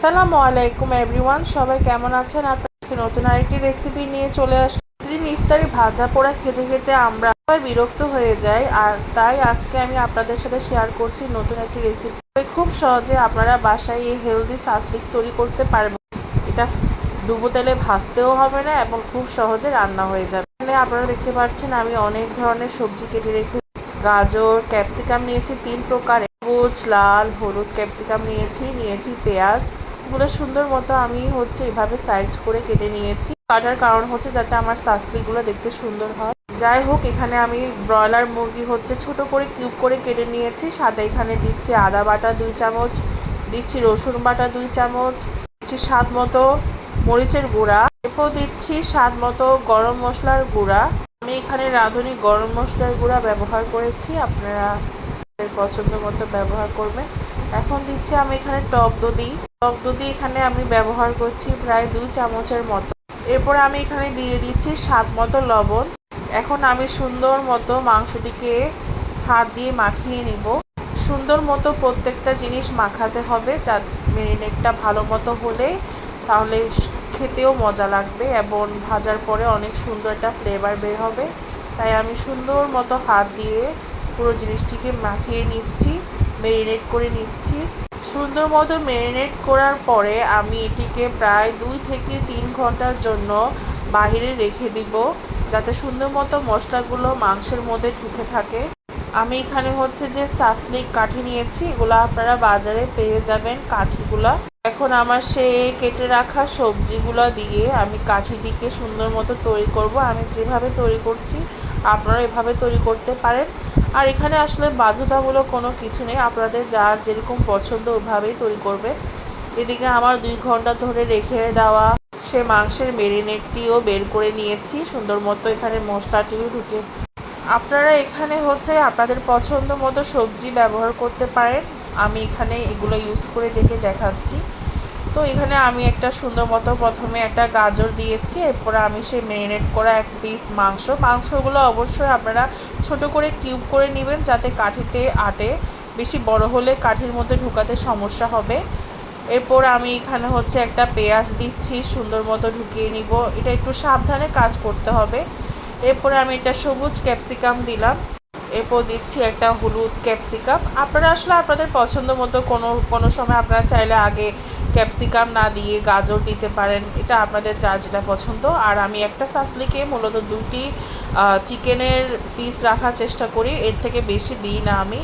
আসসালামু আলাইকুম এভরিওয়ান, সবাই কেমন আছেন? আজকে নতুন আরেকটি রেসিপি নিয়ে চলে আসলাম। প্রতিদিন ইফতারি ভাজা পোড়া খেতে খেতে আমরা সবাই বিরক্ত হয়ে যাই, আর তাই আজকে আমি আপনাদের সাথে শেয়ার করছি নতুন একটি রেসিপি। খুব সহজে আপনারা বাসায় এই হেলদি সাসলিক তৈরি করতে পারবেন। এটা ডুবো তেলে ভাজতেও হবে না এবং খুব সহজে রান্না হয়ে যাবে। এখানে আপনারা দেখতে পাচ্ছেন আমি অনেক ধরনের সবজি কেটে রেখে, গাজর, ক্যাপসিকাম নিয়েছি 3 প্রকার, সবুজ, লাল, হলুদ ক্যাপসিকাম নিয়েছি পেঁয়াজ। এগুলো সুন্দর মতো আমি এভাবে সাইজ করে কেটে নিয়েছি। কাটার কারণ যাতে আমার সাসলিগুলো দেখতে সুন্দর হয়। যাই হোক, এখানে আমি ব্রয়লার মুরগি ছোট করে কিউব করে কেটে নিয়েছি। সাথে এখানে দিচ্ছি আদা বাটা 2 চামচ, দিচ্ছি রসুন বাটা 2 চামচ, দিচ্ছি স্বাদ মতো মরিচের গুঁড়া, এরপর দিচ্ছি স্বাদ মতো গরম মশলার গুঁড়া। আমি এখানে রাঁধুনি গরম মশলার গুঁড়া ব্যবহার করেছি, আপনারা পছন্দ মতো ব্যবহার করবেন। এখন দিচ্ছি আমি এখানে টক দধি এখানে আমি ব্যবহার করছি প্রায় 2 চামচের মতো। এরপর আমি এখানে দিয়ে দিচ্ছি স্বাদ মতো লবণ। এখন আমি সুন্দর মতো মাংসটিকে হাত দিয়ে মাখিয়ে নিব। সুন্দর মতো প্রত্যেকটা জিনিস মাখাতে হবে, যা ম্যারিনেটটা ভালো মতো হলে তাহলে খেতেও মজা লাগবে এবং ভাজার পরে অনেক সুন্দর একটা ফ্লেভার বের হবে। তাই আমি সুন্দর মতো হাত দিয়ে পুরো জিনিসটিকে মাখিয়ে নিচ্ছি, ম্যারিনেট করে নিচ্ছি। সুন্দর মতো ম্যারিনেট করার পরে আমি এটিকে প্রায় 2 থেকে 3 ঘন্টার জন্য বাহিরে রেখে দিব, যাতে সুন্দর মতো মশলাগুলো মাংসের মধ্যে ঢুকে থাকে। আমি এখানে যে সাসলিক কাঠি নিয়েছি, এগুলো আপনারা বাজারে পেয়ে যাবেন কাঠিগুলা। এখন আমার সেই কেটে রাখা সবজিগুলো দিয়ে আমি কাঠিটিকে সুন্দর মতো তৈরি করব। আমি যেভাবে তৈরি করছি আপনারা এভাবে তৈরি করতে পারেন। আর এখানে আসলে বাধ্যতামূলক কোনো কিছু নেই, আপনাদের যার যেরকম পছন্দ ওইভাবেই তৈরি করবে। এদিকে আমার 2 ঘন্টা ধরে রেখে দেওয়া সে মাংসের ম্যারিনেটটিও বের করে নিয়েছি, সুন্দর মতো এখানে মশলাটিও ঢুকে। আপনারা এখানে আপনাদের পছন্দ মতো সবজি ব্যবহার করতে পারেন। আমি এখানে এগুলো ইউজ করে দেখাচ্ছি। তো এখানে আমি একটা সুন্দর মতো প্রথমে একটা গাজর দিয়েছি, এরপরে আমি সেই ম্যারিনেট করা এক পিস মাংসগুলো অবশ্যই আপনারা ছোট করে কিউব করে নেবেন, যাতে কাঠিতে আটে। বেশি বড় হলে কাঠির মধ্যে ঢুকাতে সমস্যা হবে। এরপর আমি এখানে একটা পেঁয়াজ দিচ্ছি, সুন্দর মতো ঢুকিয়ে নিব। এটা একটু সাবধানে কাজ করতে হবে। এরপরে আমি একটা সবুজ ক্যাপসিকাম দিলাম, এরপর দিচ্ছি একটা হলুদ ক্যাপসিকাম। আপনারা আসলে আপনাদের পছন্দ মতো কোনো সময় আপনারা চাইলে আগে ক্যাপসিকাম না দিয়ে গাজর দিতে পারেন, এটা আপনাদের যার যেটা পছন্দ। আর আমি একটা সাসলিকে মূলত 2টি চিকেনের পিস রাখার চেষ্টা করি, এর থেকে বেশি দিই না আমি,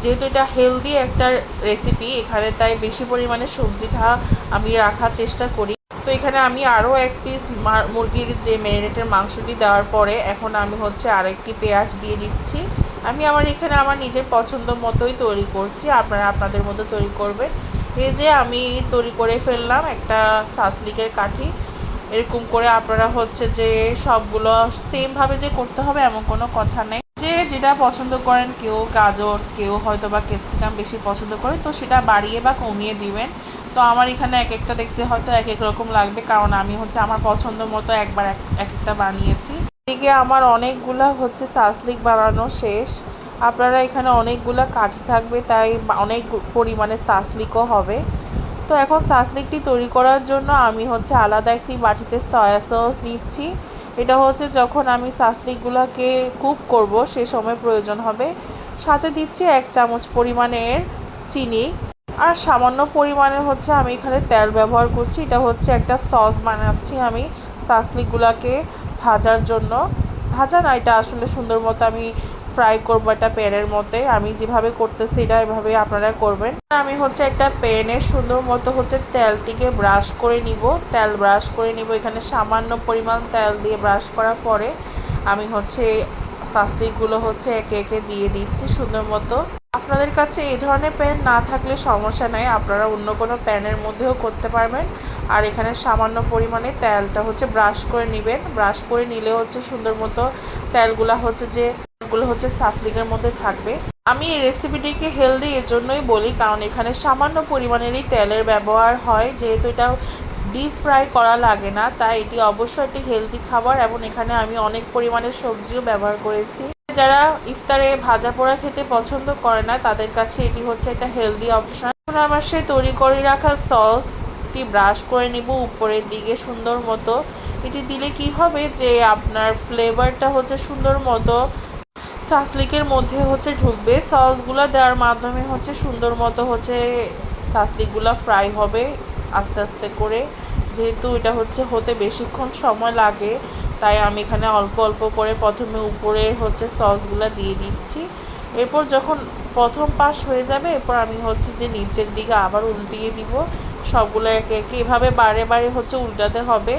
যেহেতু এটা হেলদি একটা রেসিপি এখানে, তাই বেশি পরিমাণে সবজিটা আমি রাখার চেষ্টা করি। তো এখানে আমি আরও এক পিস মুরগির যে ম্যারিনেটের মাংসটি দেওয়ার পরে এখন আমি আরেকটি পেঁয়াজ দিয়ে দিচ্ছি। আমি এখানে আমার নিজের পছন্দ মতোই তৈরি করছি, আপনারা আপনাদের মতো তৈরি করবেন। এই যে আমি তৈরি করে ফেললাম একটা সাসলিকের কাঠি। এরকম করে আপনারা যে সবগুলো সেমভাবে যে করতে হবে এমন কোনো কথা নেই। যে যেটা পছন্দ করেন, কেউ গাজর, কেউ হয়তো বা ক্যাপসিকাম বেশি পছন্দ করে, তো সেটা বাড়িয়ে বা কমিয়ে দিবেন। তো আমার এখানে এক একটা দেখতে হয়তো এক এক রকম লাগবে, কারণ আমি আমার পছন্দ মতো একবার এক একটা বানিয়েছি। এদিকে আমার অনেকগুলা সাসলিক বানানো শেষ। আপনারা এখানে অনেকগুলা কাঠি থাকবে, তাই অনেক পরিমাণে সাসলিকও হবে। তো এখন সাসলিকটি তৈরি করার জন্য আমি আলাদা একটি বাটিতে সয়া সস নিচ্ছি। এটা যখন আমি সাসলিকগুলোকে কুক করব সে সময় প্রয়োজন হবে। সাথে দিচ্ছি 1 চামচ পরিমাণের চিনি, আর সামান্য পরিমাণে আমি এখানে তেল ব্যবহার করছি। এটা একটা সস বানাচ্ছি আমি সাসলিকগুলোকে ভাজার জন্য। ভাজা না, এটা আসলে সুন্দর মতো আমি ফ্রাই করবো একটা প্যানের মধ্যে। আমি যেভাবে করতেছি এটা এভাবে আপনারা করবেন। আমি একটা প্যানে সুন্দর মতো তেলটিকে ব্রাশ করে নিব, এখানে সামান্য পরিমাণ তেল দিয়ে ব্রাশ করার পরে আমি সাসলিকগুলো একে একে দিয়ে দিচ্ছি সুন্দর মতো। আপনাদের কাছে এই ধরনের প্যান না থাকলে সমস্যা নাই, আপনারা অন্য কোনো প্যানের মধ্যেও করতে পারবেন। আর এখানে সামান্য পরিমাণে তেলটা ব্রাশ করে নেবেন। ব্রাশ করে নিলে সুন্দর মতো তেলগুলা যেগুলো সাসলিকের মধ্যে থাকবে। আমি এই রেসিপিটিকে হেলদি এজন্যই বলি, কারণ এখানে সামান্য পরিমাণেরই তেলের ব্যবহার হয়, যেহেতু এটা ডিপ ফ্রাই করা লাগে না, তাই এটি অবশ্যই একটি হেলদি খাবার। এবং এখানে আমি অনেক পরিমাণে সবজিও ব্যবহার করেছি। যারা ইফতারে ভাজা পোড়া খেতে পছন্দ করে না, তাদের কাছে এটি একটা হেলদি অপশন। এখন আমার সেই তৈরি করে রাখা সস একটি ব্রাশ করে নিব উপরের দিকে সুন্দর মতো। এটি দিলে কি হবে যে আপনার ফ্লেভারটা হচ্ছে সুন্দর মতো সাসলিকের মধ্যে হচ্ছে ঢুকবে। সসগুলো দেওয়ার মাধ্যমে হচ্ছে সুন্দর মতো হচ্ছে সাসলিকগুলো ফ্রাই হবে আস্তে আস্তে করে। যেহেতু এটা হচ্ছে হতে বেশিক্ষণ সময় লাগে, তাই আমি এখানে অল্প অল্প করে প্রথমে উপরে হচ্ছে সসগুলো দিয়ে দিচ্ছি। এরপর যখন প্রথম পাশ হয়ে যাবে, এরপর আমি হচ্ছে যে নিচের দিকে আবার উল্টিয়ে দিব। সবগুলো একে একে এভাবে বারে বারে হচ্ছে উল্টাতে হবে।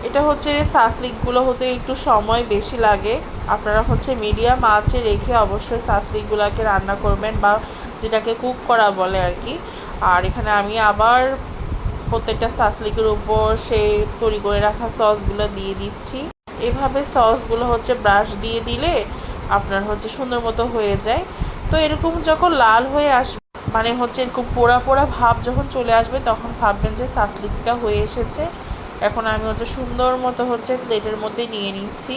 এটা হচ্ছে সাসলিকগুলো হতে একটু সময় বেশি লাগে। আপনারা হচ্ছে মিডিয়াম আঁচে রেখে অবশ্যই সাসলিকগুলোকে রান্না করবেন, বা যেটাকে কুক করা বলে আর কি। আর এখানে আমি আবার প্রত্যেকটা সাসলিকের উপর সেই তৈরি করে রাখা সসগুলো দিয়ে দিচ্ছি। এভাবে সসগুলো হচ্ছে ব্রাশ দিয়ে দিলে আপনার হচ্ছে সুন্দর মতো হয়ে যায়। তো এরকম যখন লাল হয়ে আসবে, মানে হচ্ছে এরকম পোড়া পোড়া ভাব যখন চলে আসবে, তখন ভাববেন যে সাসলিকটা হয়ে এসেছে। এখন আমি হচ্ছে সুন্দর মতো হচ্ছে প্লেটের মধ্যে নিয়ে নিচ্ছি।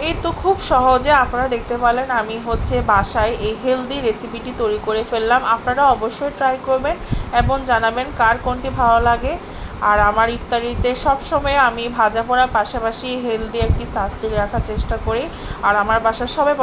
এই তো খুব সহজে আপনারা দেখতে পেলেন আমি হচ্ছে বাসায় এই হেলদি রেসিপিটি তৈরি করে ফেললাম। আপনারা অবশ্যই ট্রাই করবেন এবং জানাবেন কার কোনটি ভালো লাগে। আর আমার ইফতারিতে সবসময় আমি ভাজা পোড়ার পাশাপাশি হেলদি একটি সাসলিক রাখার চেষ্টা করি। আর আমার বাসার সবাই